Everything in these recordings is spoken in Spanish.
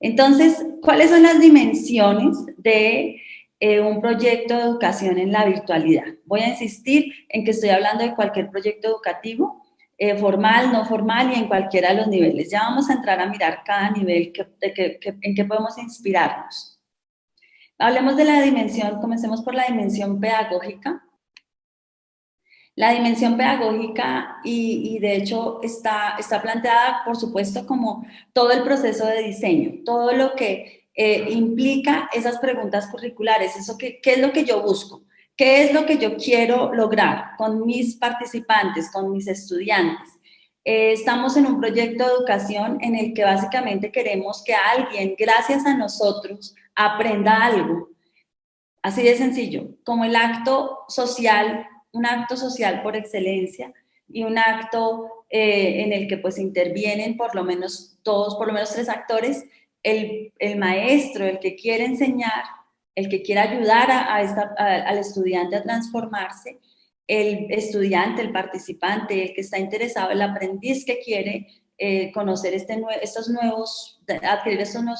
Entonces, ¿cuáles son las dimensiones de un proyecto de educación en la virtualidad? Voy a insistir en que estoy hablando de cualquier proyecto educativo, formal, no formal y en cualquiera de los niveles. Ya vamos a entrar a mirar cada nivel en que podemos inspirarnos. Hablemos de la dimensión, comencemos por la dimensión pedagógica. La dimensión pedagógica y de hecho está planteada, por supuesto, como todo el proceso de diseño, todo lo que implica esas preguntas curriculares, eso ¿qué es lo que yo busco? ¿Qué es lo que yo quiero lograr con mis participantes, con mis estudiantes? Estamos en un proyecto de educación en el que básicamente queremos que alguien, gracias a nosotros, aprenda algo. Así de sencillo, como el acto social, un acto social por excelencia y un acto en el que pues intervienen por lo menos todos, por lo menos tres actores, el maestro, el que quiere enseñar, el que quiere ayudar al estudiante a transformarse, el estudiante, el participante, el que está interesado, el aprendiz que quiere conocer adquirir estos nuevos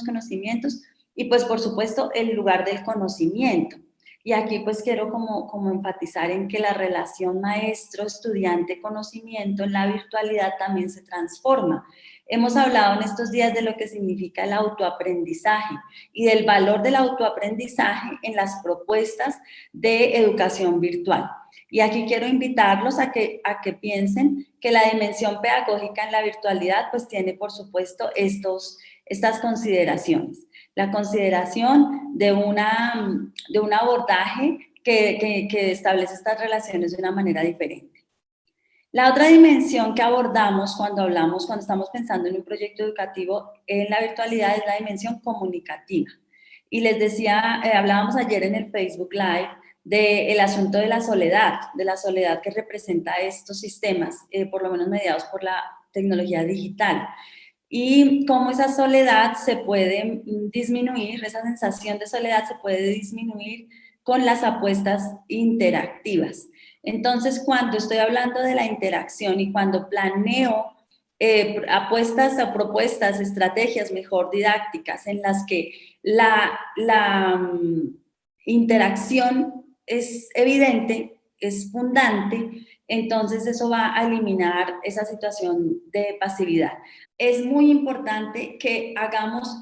conocimientos, y pues por supuesto el lugar del conocimiento. Y aquí pues quiero como enfatizar en que la relación maestro-estudiante-conocimiento en la virtualidad también se transforma. Hemos hablado en estos días de lo que significa el autoaprendizaje y del valor del autoaprendizaje en las propuestas de educación virtual. Y aquí quiero invitarlos a que piensen que la dimensión pedagógica en la virtualidad pues tiene por supuesto estas consideraciones. La consideración de un abordaje que establece estas relaciones de una manera diferente. La otra dimensión que abordamos cuando estamos pensando en un proyecto educativo en la virtualidad es la dimensión comunicativa. Y les decía, hablábamos ayer en el Facebook Live del asunto de la soledad que representa estos sistemas, por lo menos mediados por la tecnología digital. Y cómo esa soledad se puede disminuir, esa sensación de soledad se puede disminuir con las apuestas interactivas. Entonces, cuando estoy hablando de la interacción y cuando planeo apuestas o propuestas, estrategias mejor didácticas en las que la interacción es evidente, es fundante, entonces eso va a eliminar esa situación de pasividad. Es muy importante que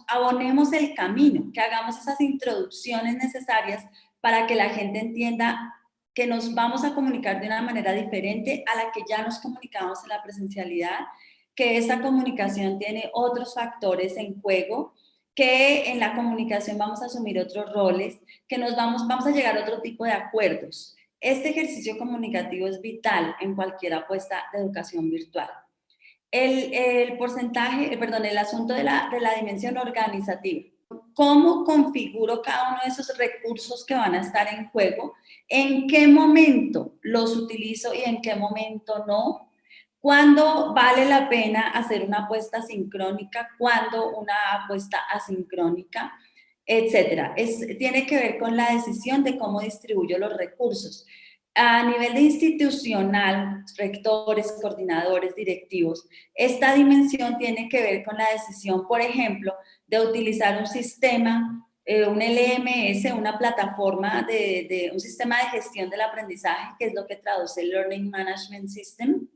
abonemos el camino, que hagamos esas introducciones necesarias para que la gente entienda que nos vamos a comunicar de una manera diferente a la que ya nos comunicamos en la presencialidad, que esa comunicación tiene otros factores en juego, que en la comunicación vamos a asumir otros roles, que vamos a llegar a otro tipo de acuerdos. Este ejercicio comunicativo es vital en cualquier apuesta de educación virtual. El asunto de la dimensión organizativa. ¿Cómo configuro cada uno de esos recursos que van a estar en juego? ¿En qué momento los utilizo y en qué momento no? ¿Cuándo vale la pena hacer una apuesta sincrónica? ¿Cuándo una apuesta asincrónica? Etcétera. Tiene que ver con la decisión de cómo distribuyo los recursos. A nivel de institucional, rectores, coordinadores, directivos, esta dimensión tiene que ver con la decisión, por ejemplo, de utilizar un sistema, un LMS, una plataforma un sistema de gestión del aprendizaje, que es lo que traduce el Learning Management System.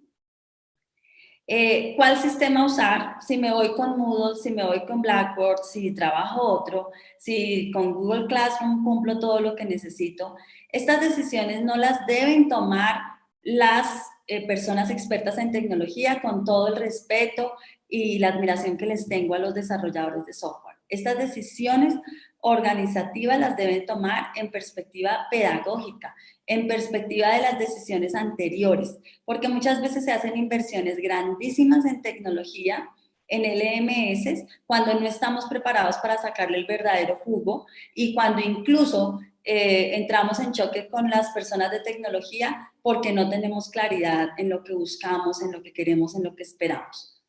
¿Cuál sistema usar? Si me voy con Moodle, si me voy con Blackboard, si trabajo otro, si con Google Classroom cumplo todo lo que necesito. Estas decisiones no las deben tomar las personas expertas en tecnología, con todo el respeto y la admiración que les tengo a los desarrolladores de software. Estas decisiones organizativas las deben tomar en perspectiva pedagógica, en perspectiva de las decisiones anteriores, porque muchas veces se hacen inversiones grandísimas en tecnología, en LMS, cuando no estamos preparados para sacarle el verdadero jugo y cuando incluso entramos en choque con las personas de tecnología porque no tenemos claridad en lo que buscamos, en lo que queremos, en lo que esperamos.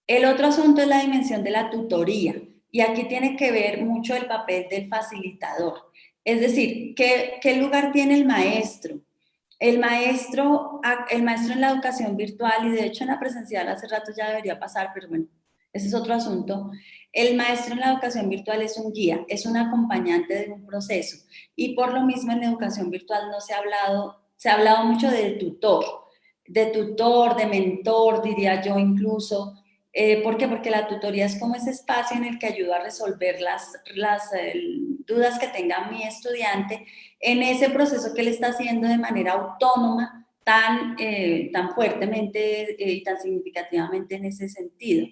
El otro asunto es la dimensión de la tutoría, y aquí tiene que ver mucho el papel del facilitador. Es decir, ¿qué lugar tiene el maestro? El maestro en la educación virtual, y de hecho en la presencial hace rato ya debería pasar, pero bueno, ese es otro asunto. El maestro en la educación virtual es un guía, es un acompañante de un proceso y por lo mismo en la educación virtual no se ha hablado mucho de tutor, de mentor, diría yo incluso. ¿Por qué? Porque la tutoría es como ese espacio en el que ayuda a resolver las dudas que tenga mi estudiante en ese proceso que él está haciendo de manera autónoma, tan fuertemente y tan significativamente en ese sentido.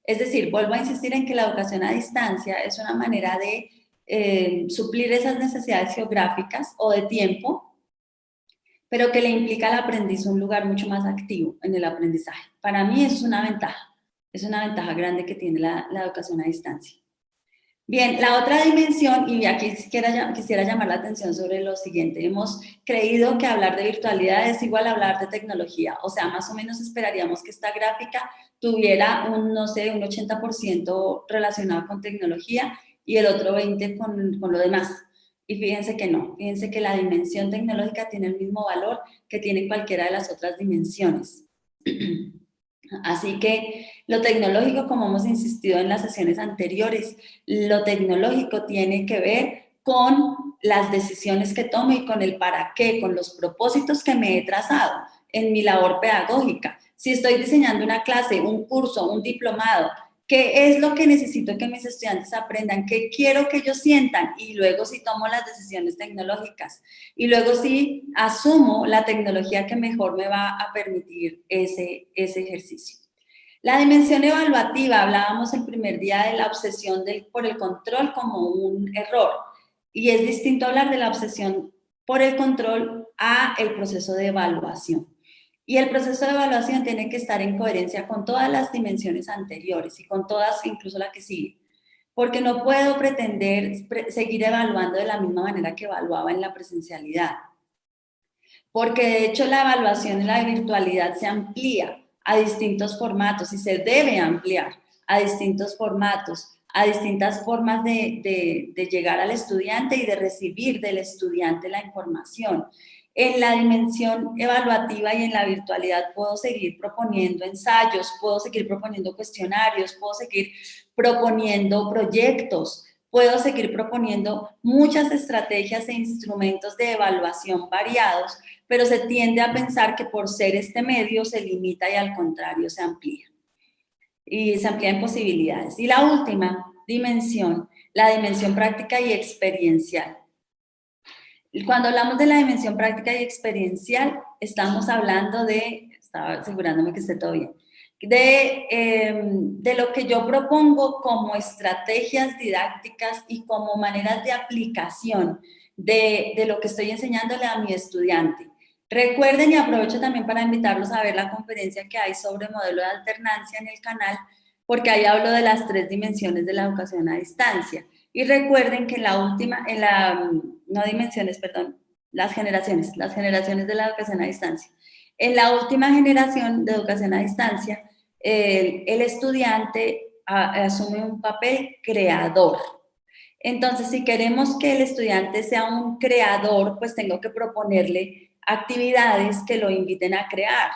Es decir, vuelvo a insistir en que la educación a distancia es una manera de suplir esas necesidades geográficas o de tiempo, pero que le implica al aprendiz un lugar mucho más activo en el aprendizaje. Para mí eso es una ventaja grande que tiene la educación a distancia. Bien, la otra dimensión, y aquí quisiera llamar la atención sobre lo siguiente, hemos creído que hablar de virtualidad es igual a hablar de tecnología, o sea, más o menos esperaríamos que esta gráfica tuviera no sé, un 80% relacionado con tecnología y el otro 20% con lo demás. Y fíjense que no, fíjense que la dimensión tecnológica tiene el mismo valor que tiene cualquiera de las otras dimensiones. Así que lo tecnológico, como hemos insistido en las sesiones anteriores, lo tecnológico tiene que ver con las decisiones que tomo y con el para qué, con los propósitos que me he trazado en mi labor pedagógica. Si estoy diseñando una clase, un curso, un diplomado, ¿qué es lo que necesito que mis estudiantes aprendan? ¿Qué quiero que ellos sientan? Y luego sí tomo las decisiones tecnológicas. Y luego sí asumo la tecnología que mejor me va a permitir ese ejercicio. La dimensión evaluativa, hablábamos el primer día de la obsesión por el control como un error. Y es distinto hablar de la obsesión por el control a el proceso de evaluación. Y el proceso de evaluación tiene que estar en coherencia con todas las dimensiones anteriores y con todas, incluso la que sigue. Porque no puedo pretender seguir evaluando de la misma manera que evaluaba en la presencialidad. Porque de hecho la evaluación en la virtualidad se amplía a distintos formatos y se debe ampliar a distintos formatos, a distintas formas de llegar al estudiante y de recibir del estudiante la información. En la dimensión evaluativa y en la virtualidad puedo seguir proponiendo ensayos, puedo seguir proponiendo cuestionarios, puedo seguir proponiendo proyectos, puedo seguir proponiendo muchas estrategias e instrumentos de evaluación variados, pero se tiende a pensar que por ser este medio se limita y al contrario se amplía. Y se amplía en posibilidades. Y la última dimensión, la dimensión práctica y experiencial. Cuando hablamos de la dimensión práctica y experiencial, estamos hablando estaba asegurándome que esté todo bien, de lo que yo propongo como estrategias didácticas y como maneras de aplicación de lo que estoy enseñándole a mi estudiante. Recuerden, y aprovecho también para invitarlos a ver la conferencia que hay sobre modelo de alternancia en el canal, porque ahí hablo de las 3 dimensiones de la educación a distancia. Y recuerden que no dimensiones, perdón, las generaciones de la educación a distancia. En la última generación de educación a distancia, el estudiante asume un papel creador. Entonces, si queremos que el estudiante sea un creador, pues tengo que proponerle actividades que lo inviten a crear.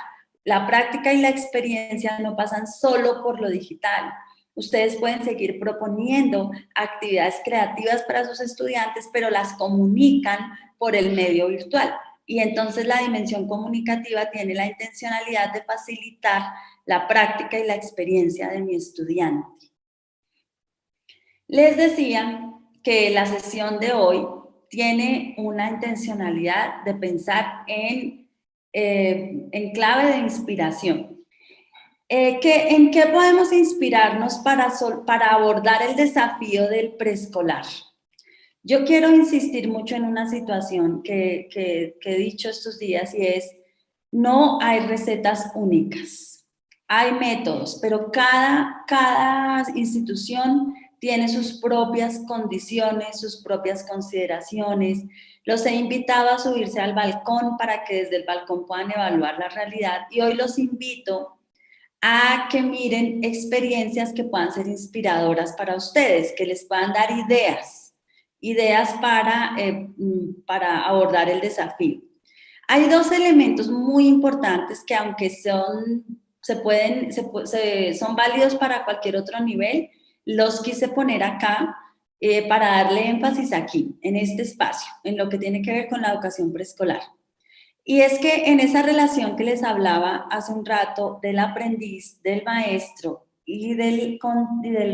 La práctica y la experiencia no pasan solo por lo digital. Ustedes pueden seguir proponiendo actividades creativas para sus estudiantes, pero las comunican por el medio virtual. Y entonces la dimensión comunicativa tiene la intencionalidad de facilitar la práctica y la experiencia de mi estudiante. Les decía que la sesión de hoy tiene una intencionalidad de pensar en clave de inspiración. ¿En qué podemos inspirarnos para abordar el desafío del preescolar? Yo quiero insistir mucho en una situación que he dicho estos días y es, no hay recetas únicas. Hay métodos, pero cada institución tiene sus propias condiciones, sus propias consideraciones. Los he invitado a subirse al balcón para que desde el balcón puedan evaluar la realidad y hoy los invito a que miren experiencias que puedan ser inspiradoras para ustedes, que les puedan dar ideas para abordar el desafío. Hay 2 elementos muy importantes que aunque son válidos para cualquier otro nivel. Los quise poner acá para darle énfasis aquí, en este espacio, en lo que tiene que ver con la educación preescolar. Y es que en esa relación que les hablaba hace un rato del aprendiz, del maestro y del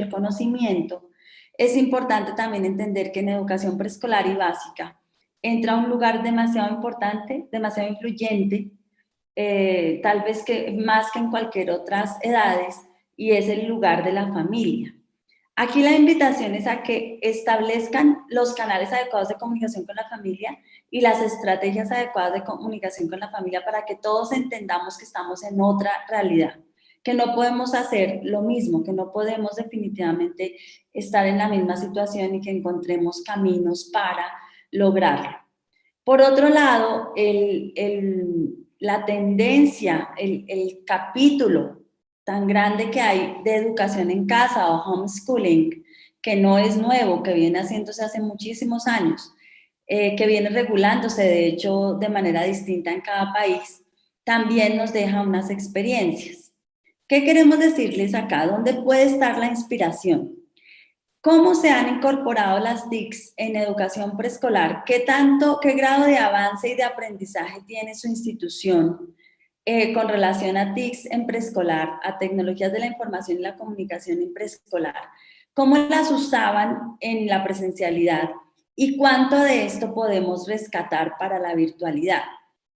conocimiento, es importante también entender que en educación preescolar y básica entra un lugar demasiado importante, demasiado influyente, tal vez que más que en cualquier otras edades, y es el lugar de la familia. Aquí la invitación es a que establezcan los canales adecuados de comunicación con la familia y las estrategias adecuadas de comunicación con la familia para que todos entendamos que estamos en otra realidad, que no podemos hacer lo mismo, que no podemos definitivamente estar en la misma situación y que encontremos caminos para lograrlo. Por otro lado, la tendencia, el capítulo tan grande que hay de educación en casa o homeschooling, que no es nuevo, que viene haciéndose hace muchísimos años, que viene regulándose de hecho de manera distinta en cada país, también nos deja unas experiencias. ¿Qué queremos decirles acá? ¿Dónde puede estar la inspiración? ¿Cómo se han incorporado las TICs en educación preescolar? ¿Qué grado de avance y de aprendizaje tiene su institución con relación a TICs en preescolar, a tecnologías de la información y la comunicación en preescolar? ¿Cómo las usaban en la presencialidad? ¿Y cuánto de esto podemos rescatar para la virtualidad?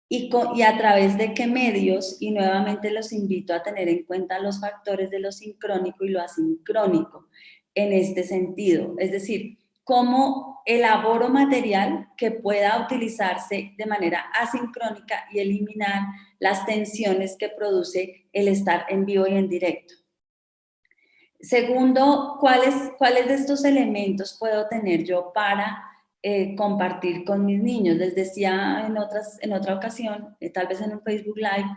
Y a través de qué medios, y nuevamente los invito a tener en cuenta los factores de lo sincrónico y lo asincrónico en este sentido, es decir, cómo elaboro material que pueda utilizarse de manera asincrónica y eliminar las tensiones que produce el estar en vivo y en directo. Segundo, ¿cuáles de estos elementos puedo tener yo para compartir con mis niños? Les decía en otra ocasión, tal vez en un Facebook Live,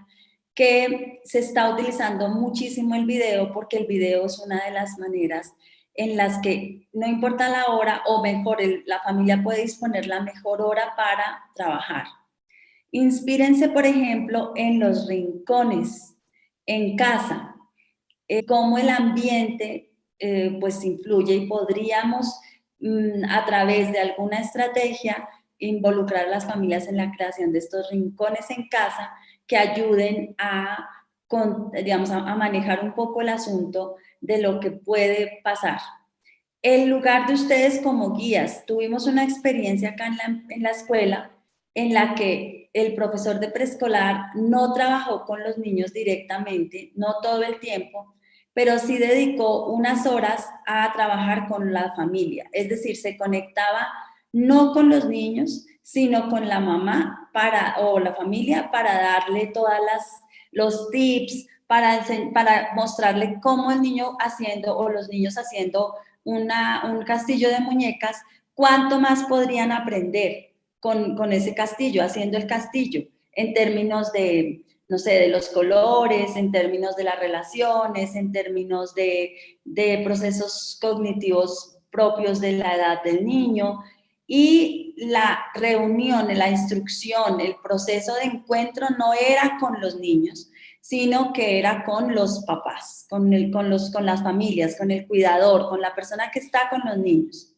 que se está utilizando muchísimo el video porque el video es una de las maneras en las que no importa la hora, o mejor, la familia puede disponer la mejor hora para trabajar. Inspírense, por ejemplo, en los rincones, en casa, cómo el ambiente pues influye, y podríamos a través de alguna estrategia involucrar a las familias en la creación de estos rincones en casa que ayuden digamos, a manejar un poco el asunto de lo que puede pasar. El lugar de ustedes como guías. Tuvimos una experiencia acá en la escuela en la que el profesor de preescolar no trabajó con los niños directamente, no todo el tiempo, pero sí dedicó unas horas a trabajar con la familia. Es decir, se conectaba no con los niños, sino con la mamá o la familia para darle los tips, para mostrarle cómo el niño haciendo o los niños haciendo un castillo de muñecas, ¿cuánto más podrían aprender con ese castillo, haciendo el castillo, en términos de, no sé, de los colores, en términos de las relaciones, en términos de procesos cognitivos propios de la edad del niño? Y la reunión, la instrucción, el proceso de encuentro no era con los niños, sino que era con los papás, con las familias, con el cuidador, con la persona que está con los niños.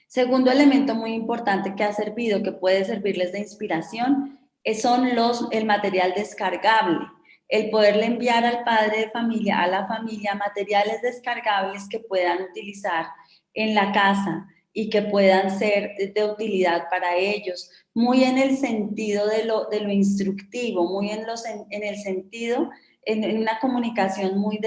Segundo elemento muy importante que ha servido, que puede servirles de inspiración, son el material descargable. El poderle enviar al padre de familia, a la familia, materiales descargables que puedan utilizar en la casa y que puedan ser de utilidad para ellos, muy en el sentido de lo instructivo, muy en el sentido, en una comunicación muy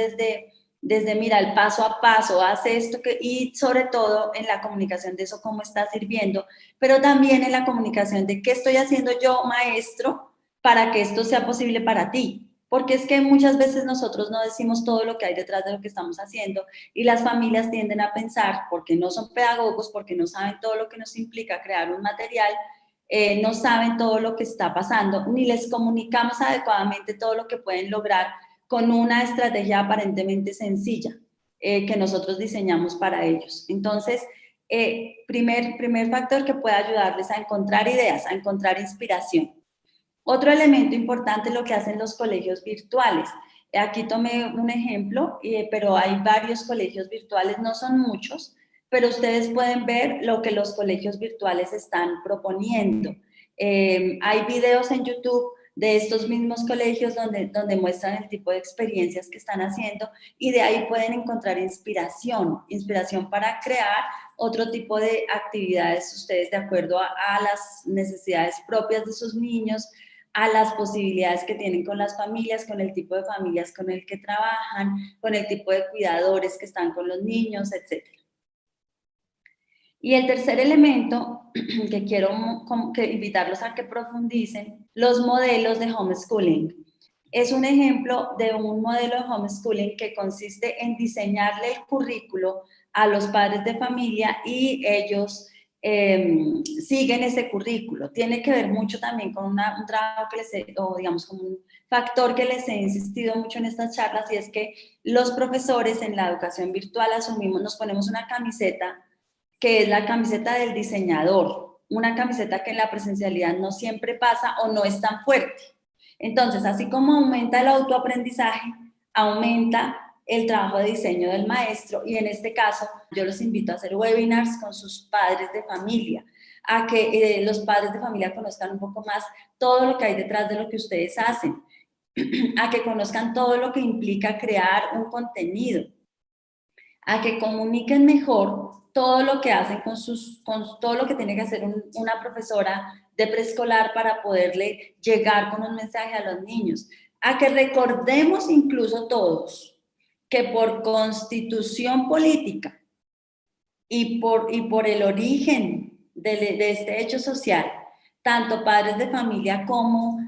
desde mira, el paso a paso, hace esto, y sobre todo en la comunicación de eso, cómo está sirviendo, pero también en la comunicación de qué estoy haciendo yo, maestro, para que esto sea posible para ti. Porque es que muchas veces nosotros no decimos todo lo que hay detrás de lo que estamos haciendo, y las familias tienden a pensar, porque no son pedagogos, porque no saben todo lo que nos implica crear un material, no saben todo lo que está pasando, ni les comunicamos adecuadamente todo lo que pueden lograr con una estrategia aparentemente sencilla que nosotros diseñamos para ellos. Entonces, primer factor que puede ayudarles a encontrar ideas, a encontrar inspiración. Otro elemento importante es lo que hacen los colegios virtuales. Aquí tomé un ejemplo, pero hay varios colegios virtuales, no son muchos, pero ustedes pueden ver lo que los colegios virtuales están proponiendo. Hay videos en YouTube de estos mismos colegios donde muestran el tipo de experiencias que están haciendo y de ahí pueden encontrar inspiración para crear otro tipo de actividades ustedes de acuerdo a las necesidades propias de sus niños, a las posibilidades que tienen con las familias, con el tipo de familias con el que trabajan, con el tipo de cuidadores que están con los niños, etc. Y el tercer elemento que quiero invitarlos a que profundicen, los modelos de homeschooling. Es un ejemplo de un modelo de homeschooling que consiste en diseñarle el currículo a los padres de familia y ellos siguen ese currículo. Tiene que ver mucho también con un trabajo que les he, o digamos como un factor que les he insistido mucho en estas charlas, y es que los profesores en la educación virtual nos ponemos una camiseta que es la camiseta del diseñador, una camiseta que en la presencialidad no siempre pasa o no es tan fuerte. Entonces, así como aumenta el autoaprendizaje, aumenta el trabajo de diseño del maestro, y en este caso yo los invito a hacer webinars con sus padres de familia, a que los padres de familia conozcan un poco más todo lo que hay detrás de lo que ustedes hacen, a que conozcan todo lo que implica crear un contenido, a que comuniquen mejor todo lo que hacen con todo lo que tiene que hacer una profesora de preescolar para poderle llegar con un mensaje a los niños, a que recordemos incluso todos que por constitución política y por el origen de este hecho social, tanto padres de familia como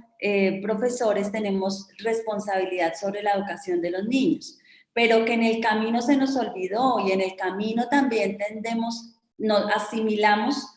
profesores tenemos responsabilidad sobre la educación de los niños, pero que en el camino se nos olvidó y en el camino también nos asimilamos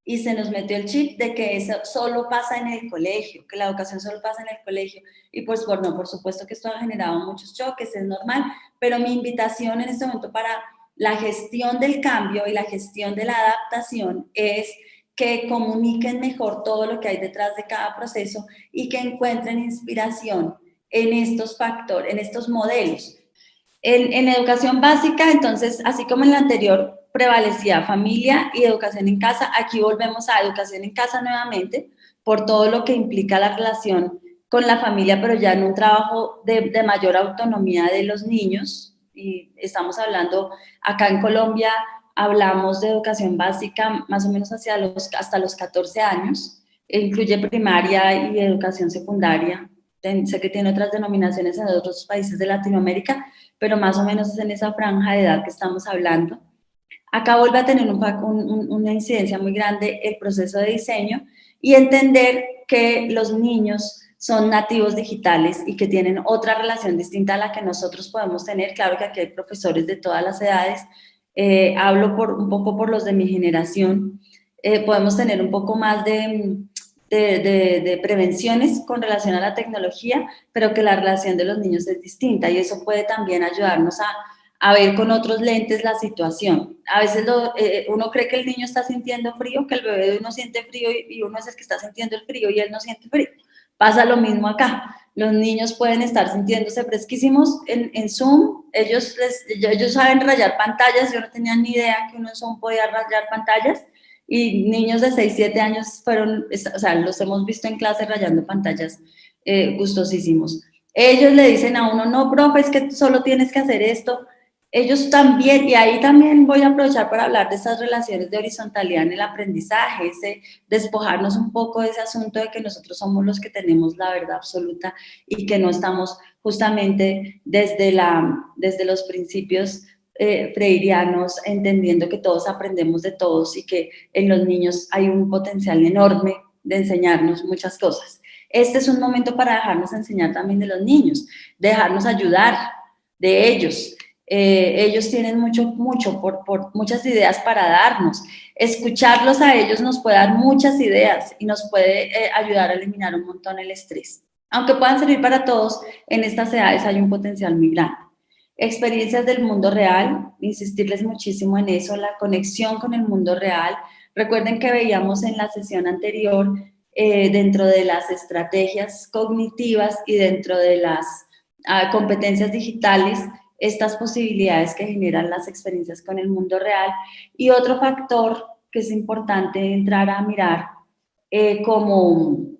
y se nos metió el chip de que eso solo pasa en el colegio, que la educación solo pasa en el colegio. Y pues por supuesto que esto ha generado muchos choques, es normal, pero mi invitación en este momento para la gestión del cambio y la gestión de la adaptación es que comuniquen mejor todo lo que hay detrás de cada proceso y que encuentren inspiración en estos factores, en estos modelos. En educación básica, entonces, así como en la anterior prevalecía familia y educación en casa, aquí volvemos a educación en casa nuevamente, por todo lo que implica la relación con la familia, pero ya en un trabajo de mayor autonomía de los niños. Y estamos hablando, acá en Colombia, hablamos de educación básica más o menos hasta los 14 años, incluye primaria y educación secundaria. Sé que tiene otras denominaciones en otros países de Latinoamérica, pero más o menos es en esa franja de edad que estamos hablando. Acá vuelve a tener una incidencia muy grande el proceso de diseño y entender que los niños son nativos digitales y que tienen otra relación distinta a la que nosotros podemos tener. Claro que aquí hay profesores de todas las edades, hablo un poco por los de mi generación, podemos tener un poco más de prevenciones con relación a la tecnología, pero que la relación de los niños es distinta y eso puede también ayudarnos a ver con otros lentes la situación. A veces uno cree que el niño está sintiendo frío, que el bebé de uno siente frío y uno es el que está sintiendo el frío y él no siente frío. Pasa lo mismo acá. Los niños pueden estar sintiéndose fresquísimos en Zoom. Ellos saben rayar pantallas. Yo no tenía ni idea que uno en Zoom podía rayar pantallas. Y niños de 6, 7 años los hemos visto en clase rayando pantallas gustosísimos. Ellos le dicen a uno, no, profe, es que solo tienes que hacer esto. Ellos también, y ahí también voy a aprovechar para hablar de esas relaciones de horizontalidad en el aprendizaje, ese despojarnos un poco de ese asunto de que nosotros somos los que tenemos la verdad absoluta y que no estamos justamente desde los principios freirianos, entendiendo que todos aprendemos de todos y que en los niños hay un potencial enorme de enseñarnos muchas cosas. Este es un momento para dejarnos enseñar también de los niños, dejarnos ayudar de ellos. Ellos tienen muchas ideas para darnos. Escucharlos a ellos nos puede dar muchas ideas y nos puede ayudar a eliminar un montón el estrés. Aunque puedan servir para todos, en estas edades hay un potencial muy grande. Experiencias del mundo real, insistirles muchísimo en eso, la conexión con el mundo real. Recuerden que veíamos en la sesión anterior dentro de las estrategias cognitivas y dentro de las competencias digitales estas posibilidades que generan las experiencias con el mundo real. Y otro factor que es importante entrar a mirar como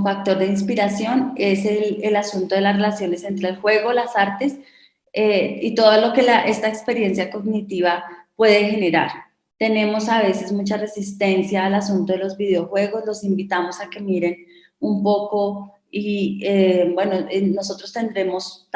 factor de inspiración es el asunto de las relaciones entre el juego, las artes y todo lo que esta experiencia cognitiva puede generar. Tenemos a veces mucha resistencia al asunto de los videojuegos, los invitamos a que miren un poco y bueno, nosotros tenemos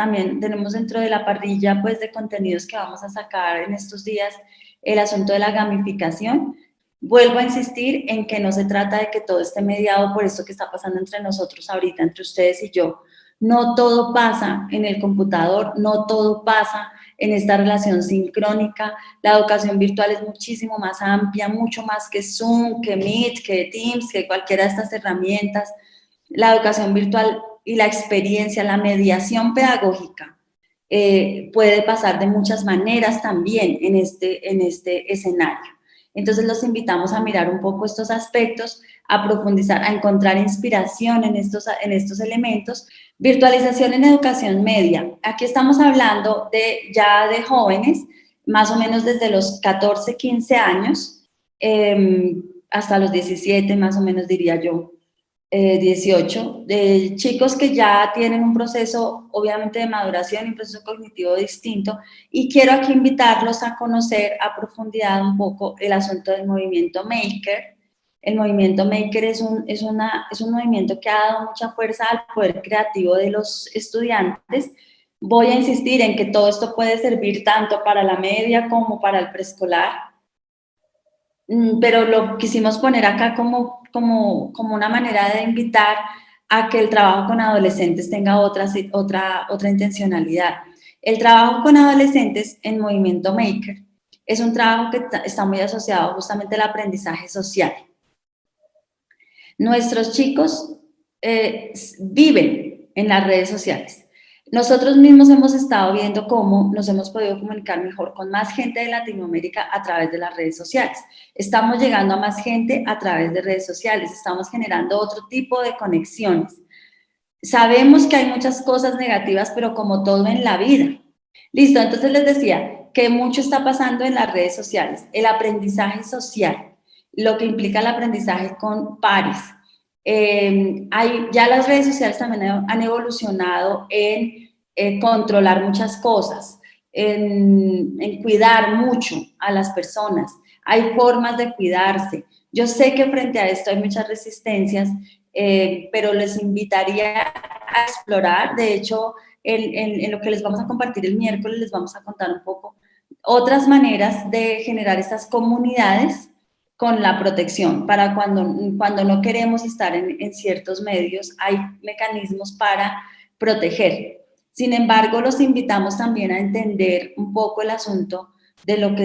dentro de la parrilla pues de contenidos que vamos a sacar en estos días el asunto de la gamificación. Vuelvo a insistir en que no se trata de que todo esté mediado por esto que está pasando entre nosotros ahorita, entre ustedes y yo. No todo pasa en el computador, no todo pasa en esta relación sincrónica. La educación virtual es muchísimo más amplia, mucho más que Zoom, que Meet, que Teams, que cualquiera de estas herramientas. La educación virtual y la experiencia, la mediación pedagógica puede pasar de muchas maneras también en este escenario. Entonces los invitamos a mirar un poco estos aspectos, a profundizar, a encontrar inspiración en estos elementos. Virtualización en educación media. Aquí estamos hablando ya de jóvenes, más o menos desde los 14, 15 años, hasta los 17, más o menos diría yo, 18, de chicos que ya tienen un proceso obviamente de maduración y un proceso cognitivo distinto, y quiero aquí invitarlos a conocer a profundidad un poco el asunto del movimiento Maker. El movimiento Maker es un movimiento que ha dado mucha fuerza al poder creativo de los estudiantes. Voy a insistir en que todo esto puede servir tanto para la media como para el preescolar, pero lo quisimos poner acá como una manera de invitar a que el trabajo con adolescentes tenga otra intencionalidad. El trabajo con adolescentes en Movimiento Maker es un trabajo que está muy asociado justamente al aprendizaje social. Nuestros chicos viven en las redes sociales. Nosotros mismos hemos estado viendo cómo nos hemos podido comunicar mejor con más gente de Latinoamérica a través de las redes sociales. Estamos llegando a más gente a través de redes sociales, estamos generando otro tipo de conexiones. Sabemos que hay muchas cosas negativas, pero como todo en la vida. Listo, entonces les decía que mucho está pasando en las redes sociales. El aprendizaje social, lo que implica el aprendizaje con pares. Ya las redes sociales también han evolucionado en controlar muchas cosas, en cuidar mucho a las personas. Hay formas de cuidarse. Yo sé que frente a esto hay muchas resistencias, pero les invitaría a explorar. De hecho, en lo que les vamos a compartir el miércoles, les vamos a contar un poco otras maneras de generar estas comunidades con la protección, para cuando no queremos estar en ciertos medios, hay mecanismos para proteger. Sin embargo, los invitamos también a entender un poco el asunto de lo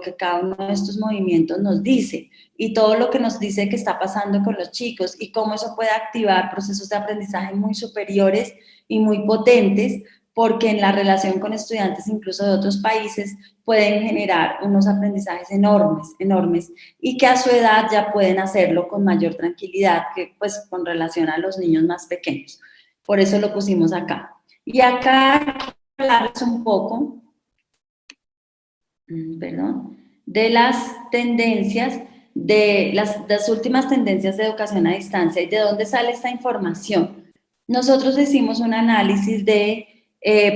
que cada uno de estos movimientos nos dice y todo lo que nos dice que está pasando con los chicos y cómo eso puede activar procesos de aprendizaje muy superiores y muy potentes, porque en la relación con estudiantes incluso de otros países pueden generar unos aprendizajes enormes, enormes, y que a su edad ya pueden hacerlo con mayor tranquilidad que pues con relación a los niños más pequeños. Por eso lo pusimos acá. Y acá quiero hablarles un poco, de las tendencias, de las últimas tendencias de educación a distancia y de dónde sale esta información. Nosotros hicimos un análisis de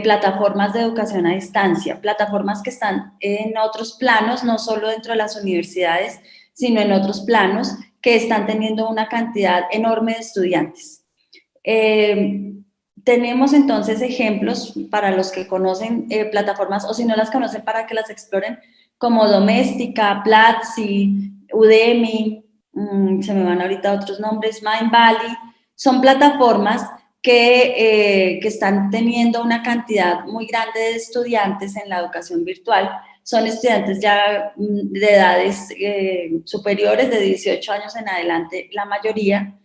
plataformas de educación a distancia, plataformas que están en otros planos, no solo dentro de las universidades, sino en otros planos que están teniendo una cantidad enorme de estudiantes. Tenemos entonces ejemplos para los que conocen plataformas, o si no las conocen para que las exploren, como Doméstica, Platzi, Udemy, se me van ahorita otros nombres, Mindvalley. Son plataformas que están teniendo una cantidad muy grande de estudiantes en la educación virtual. Son estudiantes ya de edades superiores, de 18 años en adelante, la mayoría,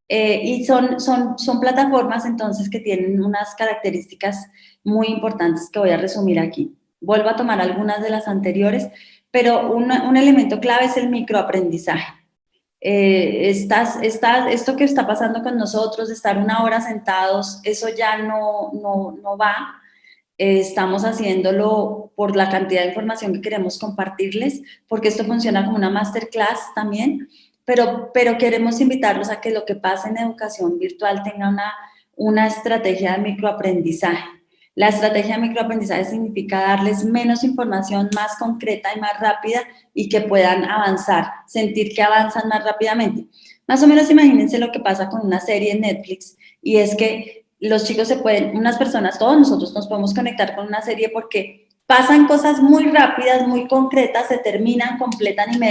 y son plataformas entonces que tienen unas características muy importantes que voy a resumir aquí. Vuelvo a tomar algunas de las anteriores, pero un elemento clave es el microaprendizaje. Esto que está pasando con nosotros, de estar una hora sentados, eso ya no va. Estamos haciéndolo por la cantidad de información que queremos compartirles, porque esto funciona como una masterclass también, pero queremos invitarlos a que lo que pasa en educación virtual tenga una estrategia de microaprendizaje. La estrategia de microaprendizaje significa darles menos información, más concreta y más rápida, y que puedan avanzar, sentir que avanzan más rápidamente. Más o menos imagínense lo que pasa con una serie en Netflix, y es que los chicos unas personas, todos nosotros nos podemos conectar con una serie porque pasan cosas muy rápidas, muy concretas, se terminan, completan y me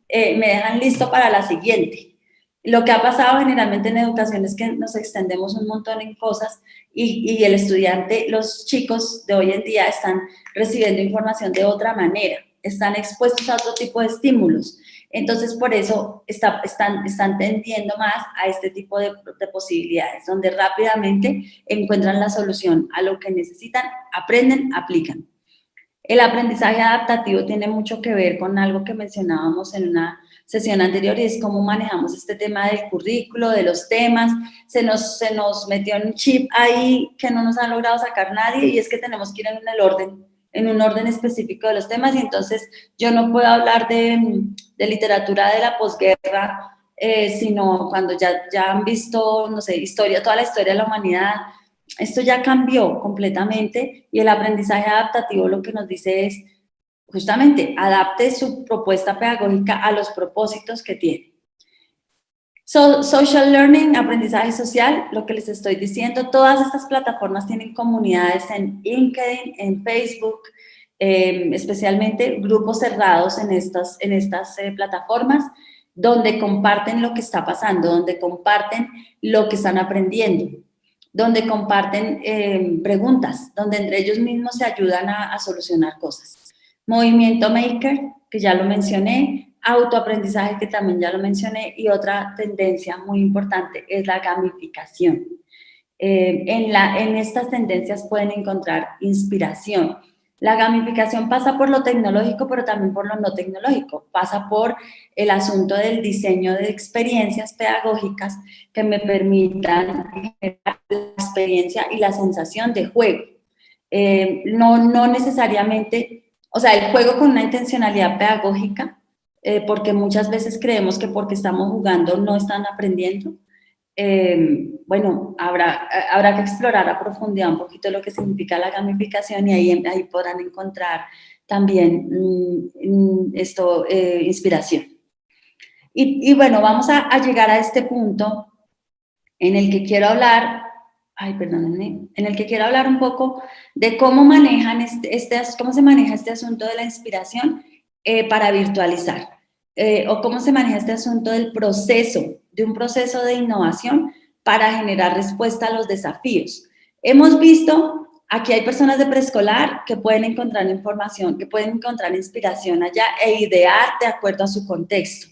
dejan listo para la siguiente. Lo que ha pasado generalmente en educación es que nos extendemos un montón en cosas y el estudiante, los chicos de hoy en día están recibiendo información de otra manera, están expuestos a otro tipo de estímulos. Entonces, por eso están tendiendo más a este tipo de posibilidades, donde rápidamente encuentran la solución a lo que necesitan, aprenden, aplican. El aprendizaje adaptativo tiene mucho que ver con algo que mencionábamos en una sesión anterior, y es cómo manejamos este tema del currículo, de los temas. Se nos metió un chip ahí que no nos ha logrado sacar nadie, y es que tenemos que ir en un orden específico de los temas, y entonces yo no puedo hablar de literatura de la posguerra, sino cuando ya han visto, no sé, toda la historia de la humanidad. Esto ya cambió completamente, y el aprendizaje adaptativo lo que nos dice es justamente adapte su propuesta pedagógica a los propósitos que tiene. Social learning, aprendizaje social, lo que les estoy diciendo, todas estas plataformas tienen comunidades en LinkedIn, en Facebook, especialmente grupos cerrados en estas plataformas, donde comparten lo que está pasando, donde comparten lo que están aprendiendo, donde comparten preguntas, donde entre ellos mismos se ayudan a solucionar cosas. Movimiento Maker, que ya lo mencioné, autoaprendizaje, que también ya lo mencioné, y otra tendencia muy importante es la gamificación. En estas tendencias pueden encontrar inspiración. La gamificación pasa por lo tecnológico, pero también por lo no tecnológico. Pasa por el asunto del diseño de experiencias pedagógicas que me permitan generar la experiencia y la sensación de juego. No necesariamente, o sea, el juego con una intencionalidad pedagógica, porque muchas veces creemos que porque estamos jugando no están aprendiendo. Bueno, habrá que explorar a profundidad un poquito lo que significa la gamificación, y ahí podrán encontrar también inspiración. Y bueno, vamos a llegar a este punto en el que quiero hablar, en el que quiero hablar un poco de cómo manejan cómo se maneja este asunto de la inspiración para virtualizar, o cómo se maneja este asunto de un proceso de innovación para generar respuesta a los desafíos. Hemos visto, aquí hay personas de preescolar que pueden encontrar información, que pueden encontrar inspiración allá e idear de acuerdo a su contexto.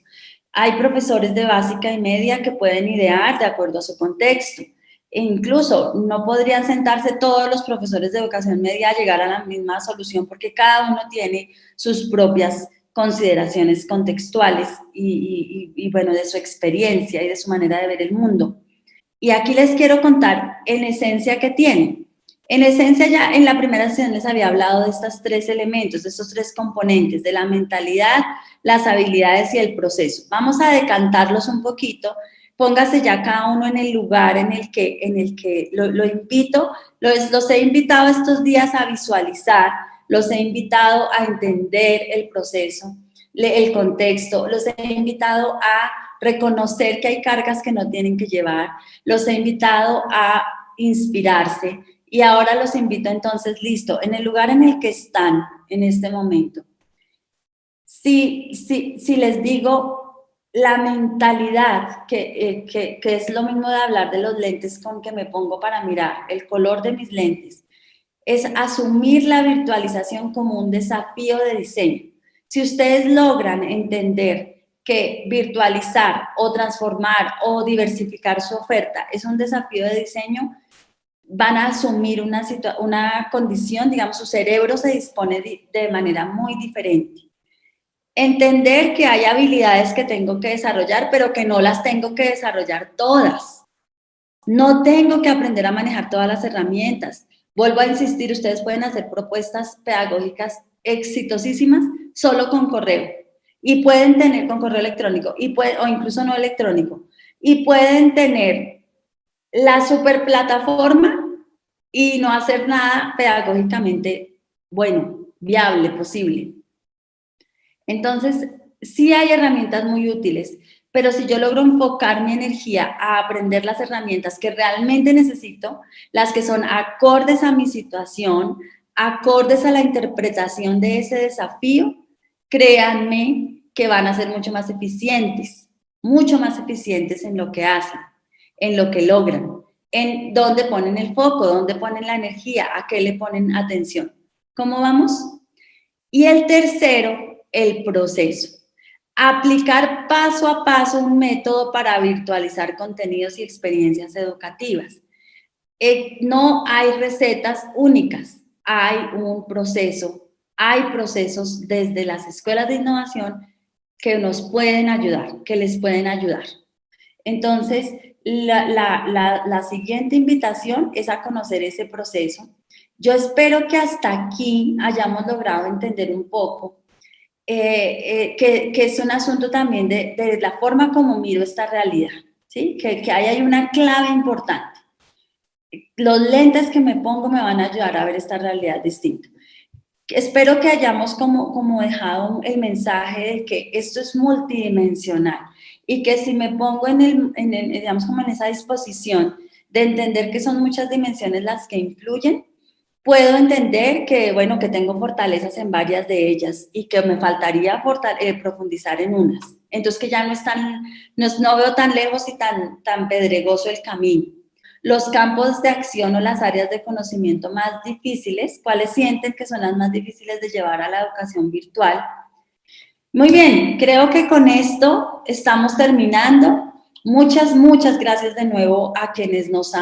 Hay profesores de básica y media que pueden idear de acuerdo a su contexto. E incluso no podrían sentarse todos los profesores de educación media a llegar a la misma solución, porque cada uno tiene sus propias consideraciones contextuales y bueno, de su experiencia y de su manera de ver el mundo. Y aquí les quiero contar en esencia qué tienen. En esencia, ya en la primera sesión les había hablado de estos tres elementos, de estos tres componentes, de la mentalidad, las habilidades y el proceso. Vamos a decantarlos un poquito. Póngase ya cada uno en el lugar en el que lo invito, los he invitado estos días a visualizar, los he invitado a entender el proceso, el contexto, los he invitado a reconocer que hay cargas que no tienen que llevar, los he invitado a inspirarse. Y ahora los invito entonces, listo, en el lugar en el que están en este momento. Si les digo la mentalidad, que es lo mismo de hablar de los lentes con que me pongo para mirar, el color de mis lentes, es asumir la virtualización como un desafío de diseño. Si ustedes logran entender que virtualizar o transformar o diversificar su oferta es un desafío de diseño, van a asumir una condición, digamos, su cerebro se dispone de manera muy diferente. Entender que hay habilidades que tengo que desarrollar, pero que no las tengo que desarrollar todas. No tengo que aprender a manejar todas las herramientas. Vuelvo a insistir, ustedes pueden hacer propuestas pedagógicas exitosísimas solo con correo. Y pueden tener con correo electrónico, o incluso no electrónico. Y pueden tener la super plataforma y no hacer nada pedagógicamente bueno, viable, posible. Entonces, sí hay herramientas muy útiles, pero si yo logro enfocar mi energía a aprender las herramientas que realmente necesito, las que son acordes a mi situación, acordes a la interpretación de ese desafío, créanme que van a ser mucho más eficientes en lo que hacen, en lo que logran, en dónde ponen el foco, dónde ponen la energía, a qué le ponen atención. ¿Cómo vamos? Y el tercero, el proceso. Aplicar paso a paso un método para virtualizar contenidos y experiencias educativas. No hay recetas únicas, hay un proceso, hay procesos desde las escuelas de innovación que nos pueden ayudar, que les pueden ayudar. Entonces, la siguiente invitación es a conocer ese proceso. Yo espero que hasta aquí hayamos logrado entender un poco que es un asunto también de la forma como miro esta realidad, ¿sí? Que ahí hay una clave importante. Los lentes que me pongo me van a ayudar a ver esta realidad distinta. Espero que hayamos como dejado el mensaje de que esto es multidimensional y que si me pongo digamos, como en esa disposición de entender que son muchas dimensiones las que influyen, puedo entender que, bueno, que tengo fortalezas en varias de ellas y que me faltaría profundizar en unas. Entonces, que ya no veo tan lejos y tan pedregoso el camino. Los campos de acción o las áreas de conocimiento más difíciles, ¿cuáles sienten que son las más difíciles de llevar a la educación virtual? Muy bien, creo que con esto estamos terminando. Muchas gracias de nuevo a quienes nos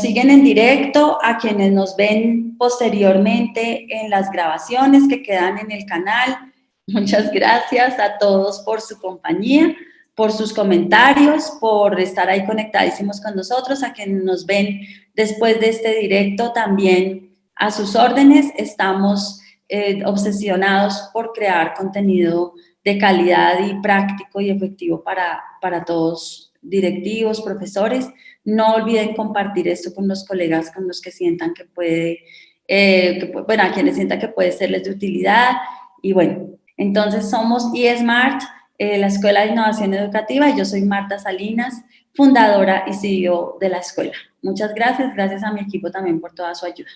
siguen en directo, a quienes nos ven posteriormente en las grabaciones que quedan en el canal. Muchas gracias a todos por su compañía, por sus comentarios, por estar ahí conectadísimos con nosotros, a quienes nos ven después de este directo también a sus órdenes. Estamos obsesionados por crear contenido de calidad y práctico y efectivo para todos, directivos, profesores. No olviden compartir esto con los colegas con los que sientan que bueno, a quienes sientan que puede serles de utilidad. Y bueno, entonces somos eSmart, la Escuela de Innovación Educativa, y yo soy Marta Salinas, fundadora y CEO de la escuela. Muchas gracias a mi equipo también por toda su ayuda.